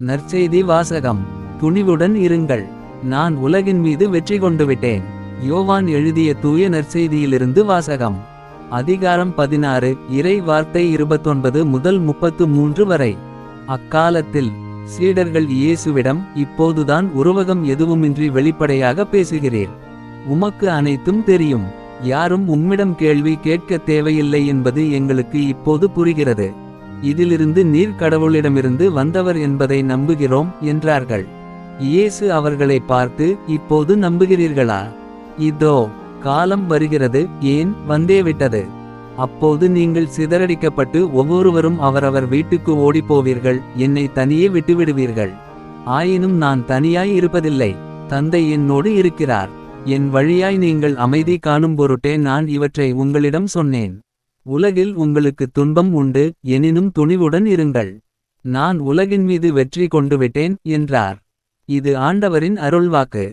நற்செய்தி வாசகம். துணிவுடன் இருங்கள், நான் உலகின் மீது வெற்றி கொண்டுவிட்டேன். யோவான் எழுதிய தூய நற்செய்தியிலிருந்து வாசகம். அதிகாரம் 16, இறை வார்த்தை 29 முதல் 33 வரை. அக்காலத்தில் சீடர்கள் இயேசுவிடம், இப்போதுதான் உருவகம் எதுவுமின்றி வெளிப்படையாக பேசுகிறீர். உமக்கு அனைத்தும் தெரியும். யாரும் உம்மிடம் கேள்வி கேட்கத் தேவையில்லை என்பது எங்களுக்கு இப்போது புரிகிறது. இதிலிருந்து நீர் கடவுளிடமிருந்து வந்தவர் என்பதை நம்புகிறோம் என்றார்கள். இயேசு அவர்களை பார்த்து, இப்போது நம்புகிறீர்களா? இதோ காலம் வருகிறது, ஏன் வந்தேவிட்டது. அப்போது நீங்கள் சிதறடிக்கப்பட்டு ஒவ்வொருவரும் அவரவர் வீட்டுக்கு ஓடிப்போவீர்கள், என்னை தனியே விட்டுவிடுவீர்கள். ஆயினும் நான் தனியாய் இருப்பதில்லை, தந்தை என்னோடு இருக்கிறார். என் வழியாய் நீங்கள் அமைதி காணும் பொருட்டே நான் இவற்றை உங்களிடம் சொன்னேன். உலகில் உங்களுக்கு துன்பம் உண்டு, எனினும் துணிவுடன் இருங்கள். நான் உலகின் மீது வெற்றி கொண்டுவிட்டேன் என்றார். இது ஆண்டவரின் அருள்வாக்கு.